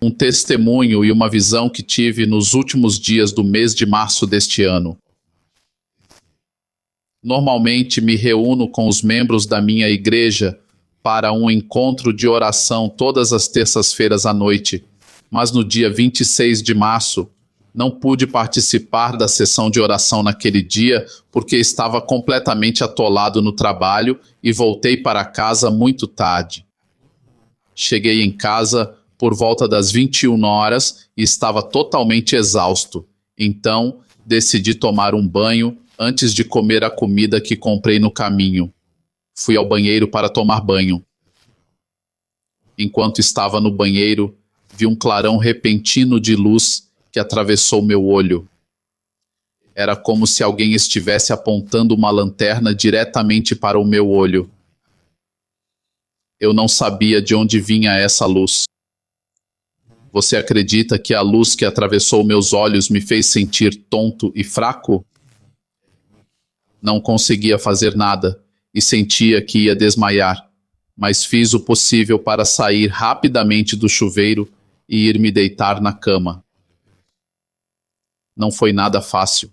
Um testemunho e uma visão que tive nos últimos dias do mês de março deste ano. Normalmente me reúno com os membros da minha igreja para um encontro de oração todas as terças-feiras à noite, mas no dia 26 de março não pude participar da sessão de oração naquele dia porque estava completamente atolado no trabalho e voltei para casa muito tarde. Cheguei em casa por volta das 21 horas e estava totalmente exausto. Então, decidi tomar um banho antes de comer a comida que comprei no caminho. Fui ao banheiro para tomar banho. Enquanto estava no banheiro, vi um clarão repentino de luz que atravessou meu olho. Era como se alguém estivesse apontando uma lanterna diretamente para o meu olho. Eu não sabia de onde vinha essa luz. Você acredita que a luz que atravessou meus olhos me fez sentir tonto e fraco? Não conseguia fazer nada e sentia que ia desmaiar, mas fiz o possível para sair rapidamente do chuveiro e ir me deitar na cama. Não foi nada fácil.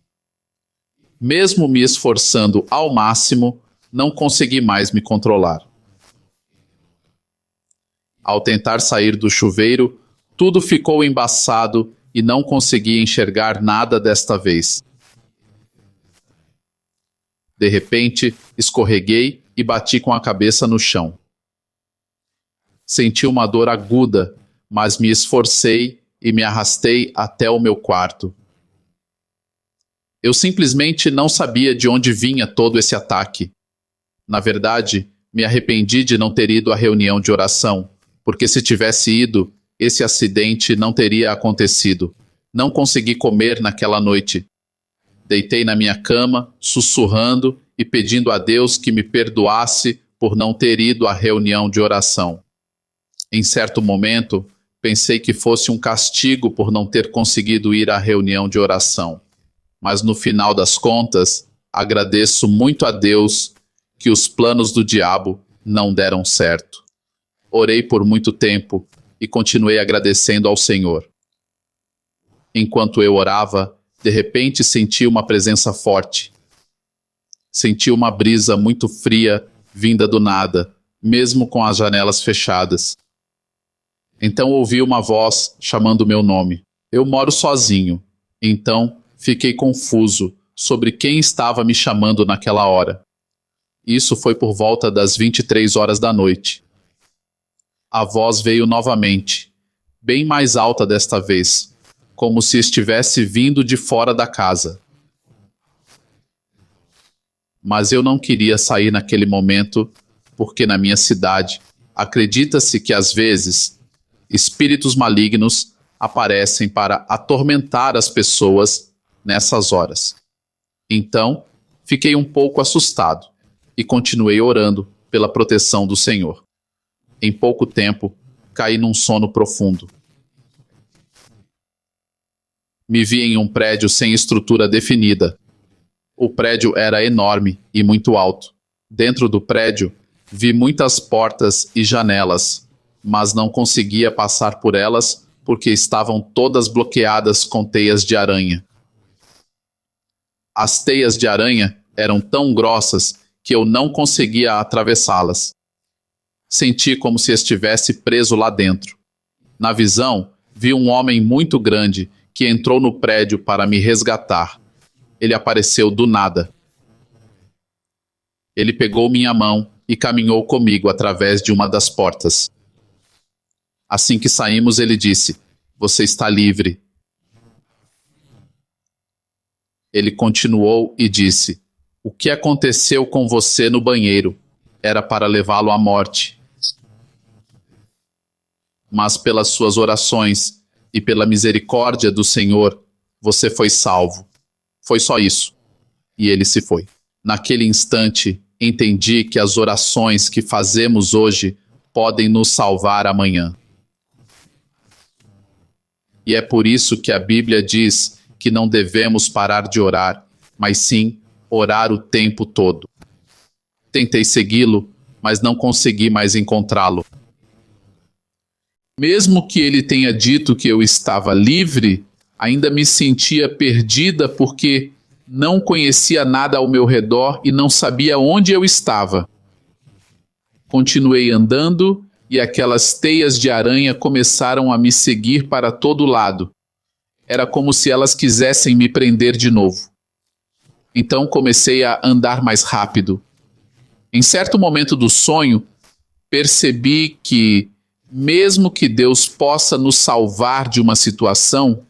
Mesmo me esforçando ao máximo, não consegui mais me controlar. Ao tentar sair do chuveiro, tudo ficou embaçado e não consegui enxergar nada desta vez. De repente, escorreguei e bati com a cabeça no chão. Senti uma dor aguda, mas me esforcei e me arrastei até o meu quarto. Eu simplesmente não sabia de onde vinha todo esse ataque. Na verdade, me arrependi de não ter ido à reunião de oração, porque se tivesse ido, esse acidente não teria acontecido. Não consegui comer naquela noite. Deitei na minha cama, sussurrando e pedindo a Deus que me perdoasse por não ter ido à reunião de oração. Em certo momento, pensei que fosse um castigo por não ter conseguido ir à reunião de oração. Mas no final das contas, agradeço muito a Deus que os planos do diabo não deram certo. Orei por muito tempo e continuei agradecendo ao Senhor. Enquanto eu orava, de repente senti uma presença forte. Senti uma brisa muito fria vinda do nada, mesmo com as janelas fechadas. Então ouvi uma voz chamando meu nome. Eu moro sozinho, então fiquei confuso sobre quem estava me chamando naquela hora. Isso foi por volta das 23 horas da noite. A voz veio novamente, bem mais alta desta vez, como se estivesse vindo de fora da casa. Mas eu não queria sair naquele momento, porque na minha cidade, acredita-se que às vezes, espíritos malignos aparecem para atormentar as pessoas nessas horas. Então, fiquei um pouco assustado e continuei orando pela proteção do Senhor. Em pouco tempo, caí num sono profundo. Me vi em um prédio sem estrutura definida. O prédio era enorme e muito alto. Dentro do prédio, vi muitas portas e janelas, mas não conseguia passar por elas porque estavam todas bloqueadas com teias de aranha. As teias de aranha eram tão grossas que eu não conseguia atravessá-las. Senti como se estivesse preso lá dentro. Na visão, vi um homem muito grande que entrou no prédio para me resgatar. Ele apareceu do nada. Ele pegou minha mão e caminhou comigo através de uma das portas. Assim que saímos, ele disse: "Você está livre." Ele continuou e disse: "O que aconteceu com você no banheiro era para levá-lo à morte. Mas pelas suas orações e pela misericórdia do Senhor, você foi salvo. Foi só isso." E ele se foi. Naquele instante, entendi que as orações que fazemos hoje podem nos salvar amanhã. E é por isso que a Bíblia diz que não devemos parar de orar, mas sim orar o tempo todo. Tentei segui-lo, mas não consegui mais encontrá-lo. Mesmo que ele tenha dito que eu estava livre, ainda me sentia perdida porque não conhecia nada ao meu redor e não sabia onde eu estava. Continuei andando e aquelas teias de aranha começaram a me seguir para todo lado. Era como se elas quisessem me prender de novo. Então comecei a andar mais rápido. Em certo momento do sonho, percebi que, mesmo que Deus possa nos salvar de uma situação,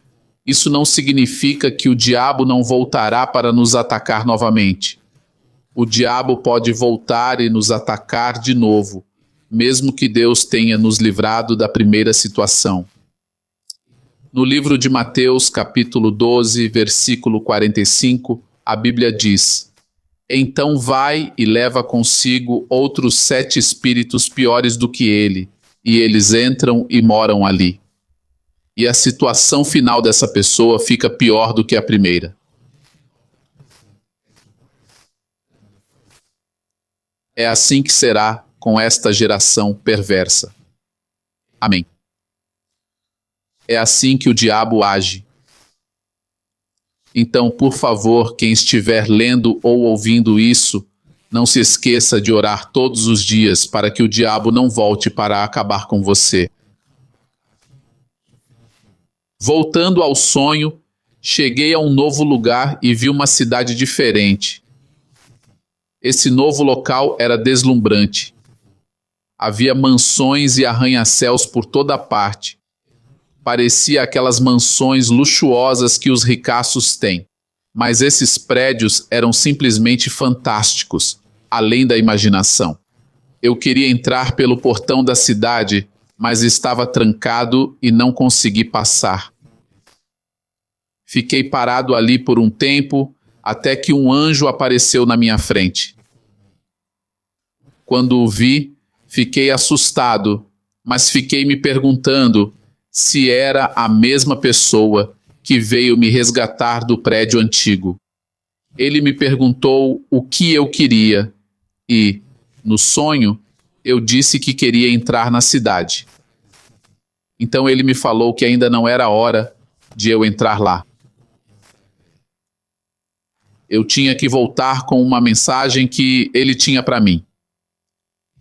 isso não significa que o diabo não voltará para nos atacar novamente. O diabo pode voltar e nos atacar de novo, mesmo que Deus tenha nos livrado da primeira situação. No livro de Mateus, capítulo 12, versículo 45, a Bíblia diz: Então vai e leva consigo outros 7 espíritos piores do que ele, e eles entram e moram ali. E a situação final dessa pessoa fica pior do que a primeira. É assim que será com esta geração perversa. Amém. É assim que o diabo age. Então, por favor, quem estiver lendo ou ouvindo isso, não se esqueça de orar todos os dias para que o diabo não volte para acabar com você. Voltando ao sonho, cheguei a um novo lugar e vi uma cidade diferente. Esse novo local era deslumbrante. Havia mansões e arranha-céus por toda parte. Parecia aquelas mansões luxuosas que os ricaços têm. Mas esses prédios eram simplesmente fantásticos, além da imaginação. Eu queria entrar pelo portão da cidade, mas estava trancado e não consegui passar. Fiquei parado ali por um tempo, até que um anjo apareceu na minha frente. Quando o vi, fiquei assustado, mas fiquei me perguntando se era a mesma pessoa que veio me resgatar do prédio antigo. Ele me perguntou o que eu queria e, no sonho, eu disse que queria entrar na cidade. Então ele me falou que ainda não era hora de eu entrar lá. Eu tinha que voltar com uma mensagem que ele tinha para mim.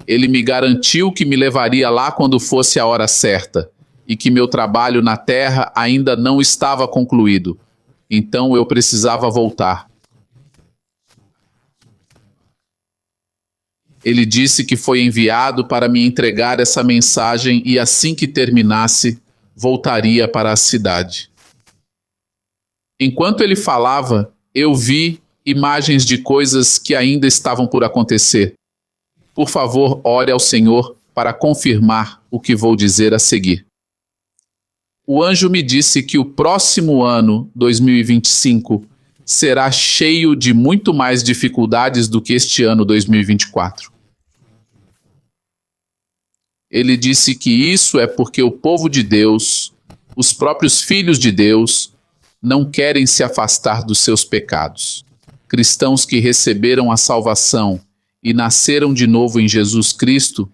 Ele me garantiu que me levaria lá quando fosse a hora certa e que meu trabalho na terra ainda não estava concluído. Então eu precisava voltar. Ele disse que foi enviado para me entregar essa mensagem e assim que terminasse, voltaria para a cidade. Enquanto ele falava, eu vi imagens de coisas que ainda estavam por acontecer. Por favor, ore ao Senhor para confirmar o que vou dizer a seguir. O anjo me disse que o próximo ano, 2025, será cheio de muito mais dificuldades do que este ano, 2024. Ele disse que isso é porque o povo de Deus, os próprios filhos de Deus, não querem se afastar dos seus pecados. Cristãos que receberam a salvação e nasceram de novo em Jesus Cristo,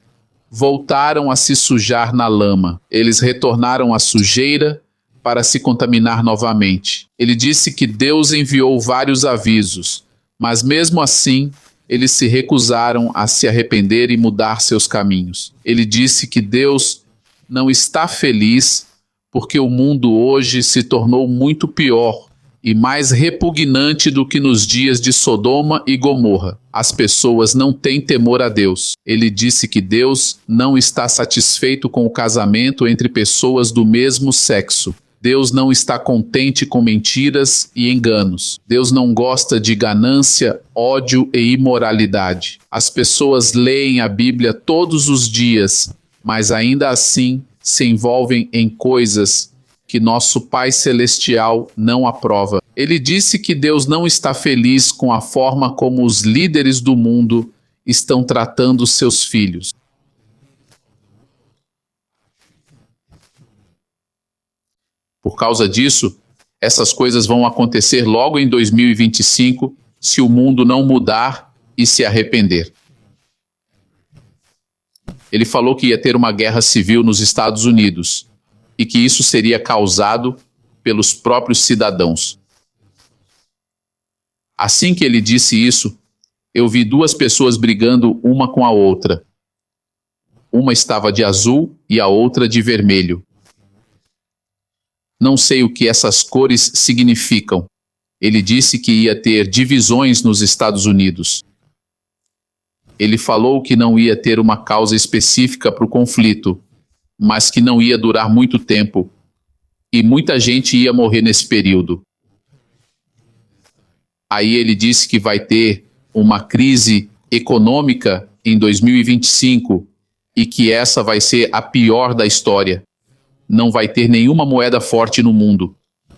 voltaram a se sujar na lama. Eles retornaram à sujeira para se contaminar novamente. Ele disse que Deus enviou vários avisos, mas mesmo assim, eles se recusaram a se arrepender e mudar seus caminhos. Ele disse que Deus não está feliz porque o mundo hoje se tornou muito pior e mais repugnante do que nos dias de Sodoma e Gomorra. As pessoas não têm temor a Deus. Ele disse que Deus não está satisfeito com o casamento entre pessoas do mesmo sexo. Deus não está contente com mentiras e enganos. Deus não gosta de ganância, ódio e imoralidade. As pessoas leem a Bíblia todos os dias, mas ainda assim se envolvem em coisas que nosso Pai Celestial não aprova. Ele disse que Deus não está feliz com a forma como os líderes do mundo estão tratando seus filhos. Por causa disso, essas coisas vão acontecer logo em 2025 se o mundo não mudar e se arrepender. Ele falou que ia ter uma guerra civil nos Estados Unidos e que isso seria causado pelos próprios cidadãos. Assim que ele disse isso, eu vi duas pessoas brigando uma com a outra. Uma estava de azul e a outra de vermelho. Não sei o que essas cores significam. Ele disse que ia ter divisões nos Estados Unidos. Ele falou que não ia ter uma causa específica para o conflito, mas que não ia durar muito tempo, e muita gente ia morrer nesse período. Aí ele disse que vai ter uma crise econômica em 2025 e que essa vai ser a pior da história. Não vai ter nenhuma moeda forte no mundo.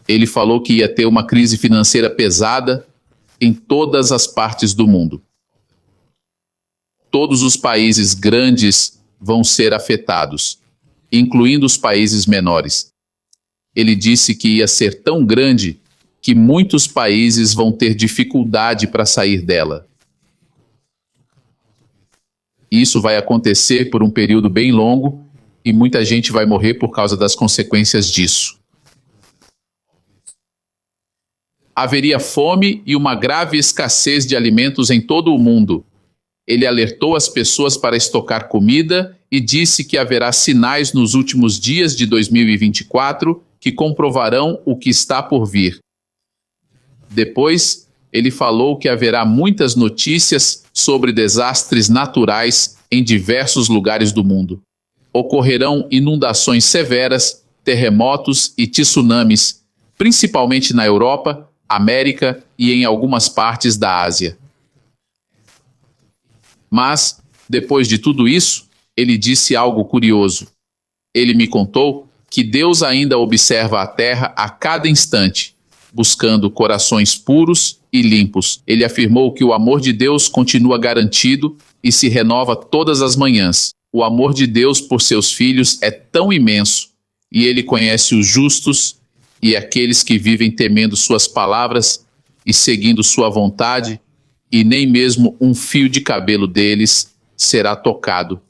Ele falou que ia ter uma crise financeira pesada em todas as partes do mundo. Todos os países grandes vão ser afetados, incluindo os países menores. Ele disse que ia ser tão grande que muitos países vão ter dificuldade para sair dela. Isso vai acontecer por um período bem longo e muita gente vai morrer por causa das consequências disso. Haveria fome e uma grave escassez de alimentos em todo o mundo. Ele alertou as pessoas para estocar comida e disse que haverá sinais nos últimos dias de 2024 que comprovarão o que está por vir. Depois, ele falou que haverá muitas notícias sobre desastres naturais em diversos lugares do mundo. Ocorrerão inundações severas, terremotos e tsunamis, principalmente na Europa, América e em algumas partes da Ásia. Mas, depois de tudo isso, ele disse algo curioso. Ele me contou que Deus ainda observa a terra a cada instante, buscando corações puros e limpos. Ele afirmou que o amor de Deus continua garantido e se renova todas as manhãs. O amor de Deus por seus filhos é tão imenso, e ele conhece os justos e aqueles que vivem temendo suas palavras e seguindo sua vontade, e nem mesmo um fio de cabelo deles será tocado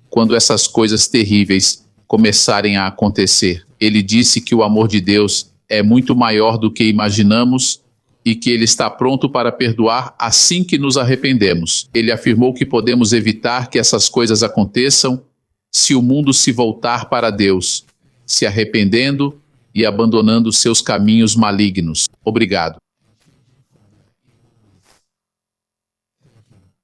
quando essas coisas terríveis começarem a acontecer. Ele disse que o amor de Deus é muito maior do que imaginamos e que ele está pronto para perdoar assim que nos arrependemos. Ele afirmou que podemos evitar que essas coisas aconteçam se o mundo se voltar para Deus, se arrependendo e abandonando seus caminhos malignos. Obrigado.